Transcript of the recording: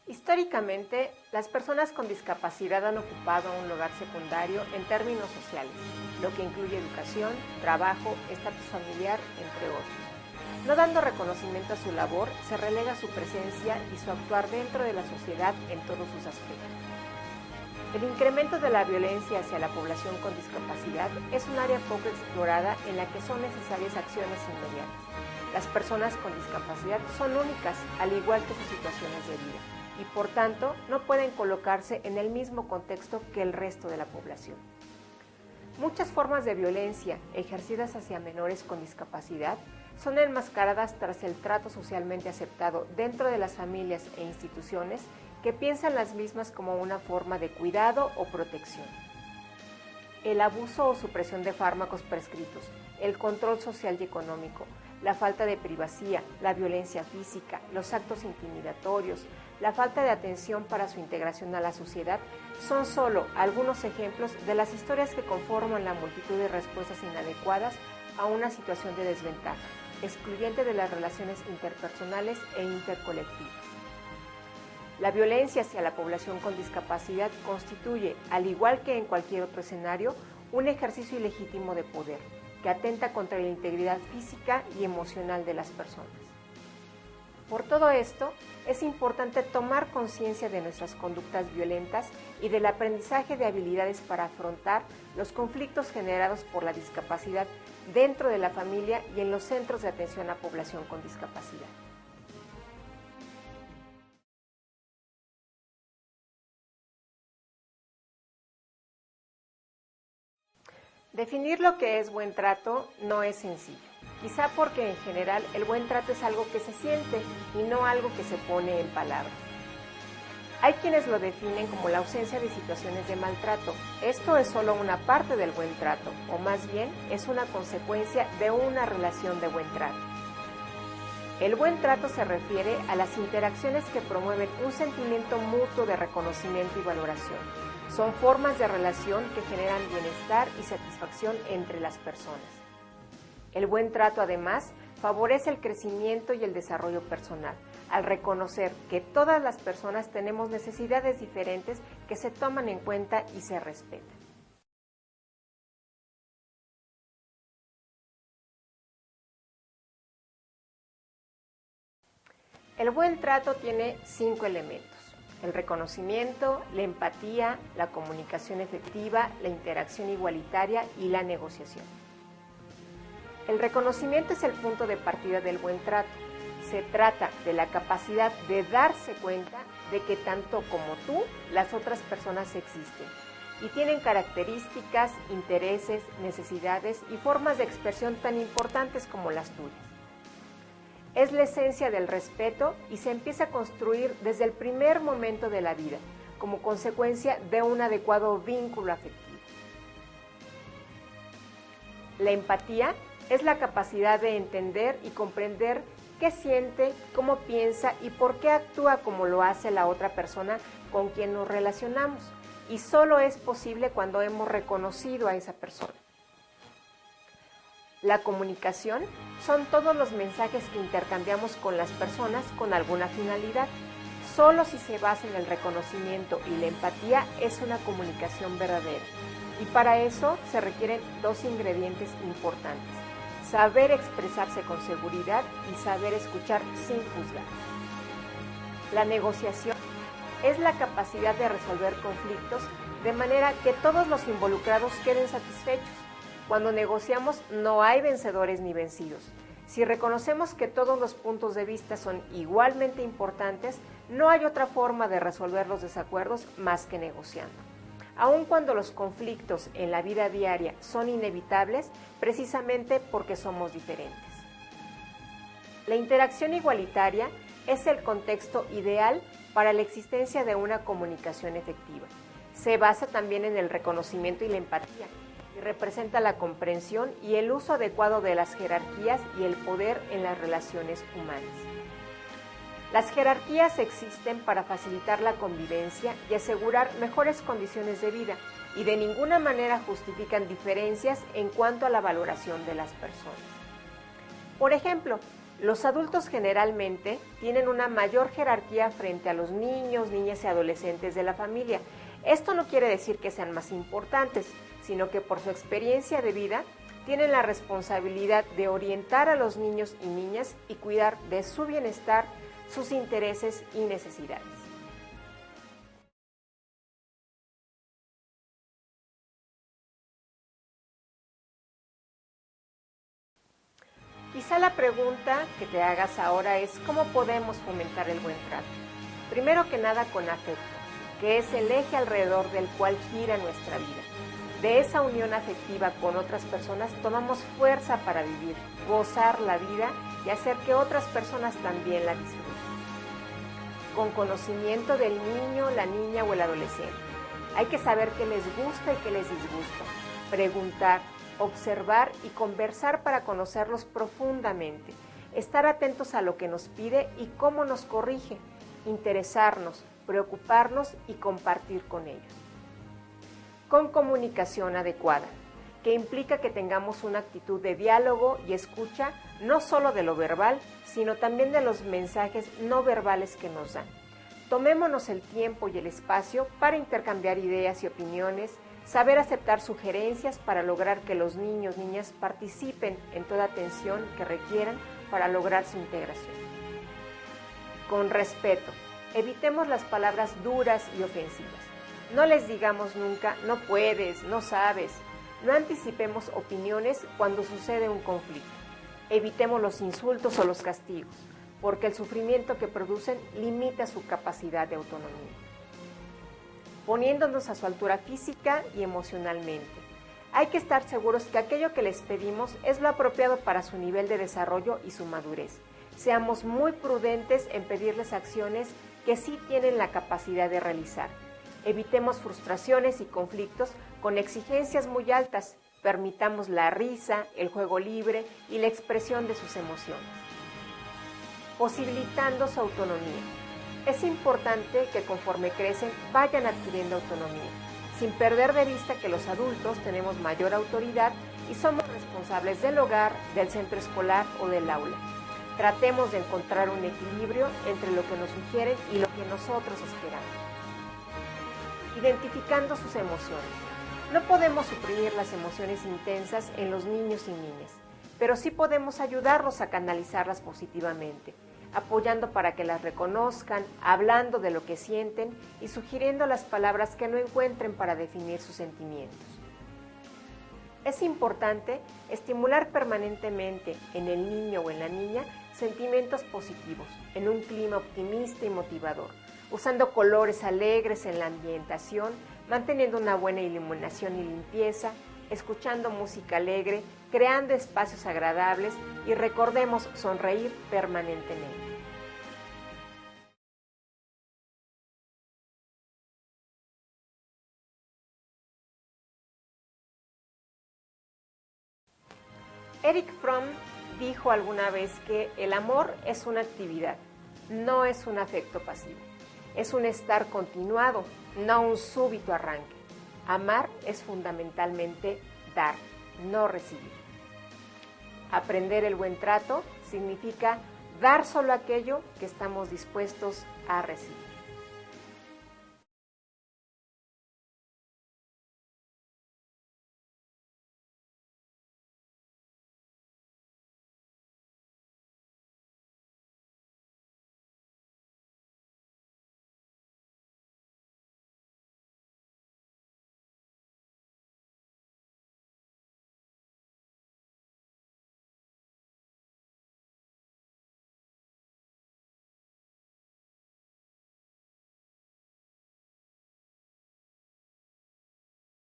Históricamente, las personas con discapacidad han ocupado un lugar secundario en términos sociales, lo que incluye educación, trabajo, estatus familiar, entre otros. No dando reconocimiento a su labor, se relega su presencia y su actuar dentro de la sociedad en todos sus aspectos. El incremento de la violencia hacia la población con discapacidad es un área poco explorada en la que son necesarias acciones inmediatas. Las personas con discapacidad son únicas, al igual que sus situaciones de vida, y por tanto no pueden colocarse en el mismo contexto que el resto de la población. Muchas formas de violencia ejercidas hacia menores con discapacidad son enmascaradas tras el trato socialmente aceptado dentro de las familias e instituciones que piensan las mismas como una forma de cuidado o protección. El abuso o supresión de fármacos prescritos, el control social y económico, la falta de privacidad, la violencia física, los actos intimidatorios, la falta de atención para su integración a la sociedad son solo algunos ejemplos de las historias que conforman la multitud de respuestas inadecuadas a una situación de desventaja, excluyente de las relaciones interpersonales e intercolectivas. La violencia hacia la población con discapacidad constituye, al igual que en cualquier otro escenario, un ejercicio ilegítimo de poder, que atenta contra la integridad física y emocional de las personas. Por todo esto, es importante tomar conciencia de nuestras conductas violentas y del aprendizaje de habilidades para afrontar los conflictos generados por la discapacidad dentro de la familia y en los centros de atención a población con discapacidad. Definir lo que es buen trato no es sencillo, quizá porque en general el buen trato es algo que se siente y no algo que se pone en palabras. Hay quienes lo definen como la ausencia de situaciones de maltrato. Esto es solo una parte del buen trato, o más bien es una consecuencia de una relación de buen trato. El buen trato se refiere a las interacciones que promueven un sentimiento mutuo de reconocimiento y valoración. Son formas de relación que generan bienestar y satisfacción entre las personas. El buen trato, además, favorece el crecimiento y el desarrollo personal, al reconocer que todas las personas tenemos necesidades diferentes que se toman en cuenta y se respetan. El buen trato tiene 5 elementos: el reconocimiento, la empatía, la comunicación efectiva, la interacción igualitaria y la negociación. El reconocimiento es el punto de partida del buen trato. Se trata de la capacidad de darse cuenta de que tanto como tú, las otras personas existen y tienen características, intereses, necesidades y formas de expresión tan importantes como las tuyas. Es la esencia del respeto y se empieza a construir desde el primer momento de la vida, como consecuencia de un adecuado vínculo afectivo. La empatía es la capacidad de entender y comprender qué siente, cómo piensa y por qué actúa como lo hace la otra persona con quien nos relacionamos, y solo es posible cuando hemos reconocido a esa persona. La comunicación son todos los mensajes que intercambiamos con las personas con alguna finalidad. Solo si se basa en el reconocimiento y la empatía es una comunicación verdadera. Y para eso se requieren 2 ingredientes importantes: saber expresarse con seguridad y saber escuchar sin juzgar. La negociación es la capacidad de resolver conflictos de manera que todos los involucrados queden satisfechos. Cuando negociamos no hay vencedores ni vencidos. Si reconocemos que todos los puntos de vista son igualmente importantes, no hay otra forma de resolver los desacuerdos más que negociando. Aun cuando los conflictos en la vida diaria son inevitables, precisamente porque somos diferentes. La interacción igualitaria es el contexto ideal para la existencia de una comunicación efectiva. Se basa también en el reconocimiento y la empatía, y representa la comprensión y el uso adecuado de las jerarquías y el poder en las relaciones humanas. Las jerarquías existen para facilitar la convivencia y asegurar mejores condiciones de vida, y de ninguna manera justifican diferencias en cuanto a la valoración de las personas. Por ejemplo, Los adultos generalmente tienen una mayor jerarquía frente a los niños, niñas y adolescentes de la familia. Esto no quiere decir que sean más importantes, sino que por su experiencia de vida tienen la responsabilidad de orientar a los niños y niñas y cuidar de su bienestar, sus intereses y necesidades. Quizá la pregunta que te hagas ahora es ¿cómo podemos fomentar el buen trato? Primero que nada con afecto, que es el eje alrededor del cual gira nuestra vida. De esa unión afectiva con otras personas tomamos fuerza para vivir, gozar la vida y hacer que otras personas también la disfruten. Con conocimiento del niño, la niña o el adolescente. Hay que saber qué les gusta y qué les disgusta. Preguntar, observar y conversar para conocerlos profundamente. Estar atentos a lo que nos pide y cómo nos corrige. Interesarnos, preocuparnos y compartir con ellos. Con comunicación adecuada, que implica que tengamos una actitud de diálogo y escucha, no solo de lo verbal, sino también de los mensajes no verbales que nos dan. Tomémonos el tiempo y el espacio para intercambiar ideas y opiniones, saber aceptar sugerencias para lograr que los niños, niñas participen en toda atención que requieran para lograr su integración. Con respeto, evitemos las palabras duras y ofensivas. No les digamos nunca, no puedes, no sabes. No anticipemos opiniones cuando sucede un conflicto. Evitemos los insultos o los castigos, porque el sufrimiento que producen limita su capacidad de autonomía. Poniéndonos a su altura física y emocionalmente. Hay que estar seguros que aquello que les pedimos es lo apropiado para su nivel de desarrollo y su madurez. Seamos muy prudentes en pedirles acciones que sí tienen la capacidad de realizar. Evitemos frustraciones y conflictos con exigencias muy altas. Permitamos la risa, el juego libre y la expresión de sus emociones. Posibilitando su autonomía. Es importante que conforme crecen vayan adquiriendo autonomía, sin perder de vista que los adultos tenemos mayor autoridad y somos responsables del hogar, del centro escolar o del aula. Tratemos de encontrar un equilibrio entre lo que nos sugieren y lo que nosotros esperamos. Identificando sus emociones. No podemos suprimir las emociones intensas en los niños y niñas, pero sí podemos ayudarlos a canalizarlas positivamente, apoyando para que las reconozcan, hablando de lo que sienten y sugiriendo las palabras que no encuentren para definir sus sentimientos. Es importante estimular permanentemente en el niño o en la niña sentimientos positivos, en un clima optimista y motivador, usando colores alegres en la ambientación, manteniendo una buena iluminación y limpieza, escuchando música alegre, creando espacios agradables y recordemos sonreír permanentemente. Erich Fromm dijo alguna vez que el amor es una actividad, no es un afecto pasivo. Es un estar continuado, no un súbito arranque. Amar es fundamentalmente dar, no recibir. Aprender el buen trato significa dar solo aquello que estamos dispuestos a recibir.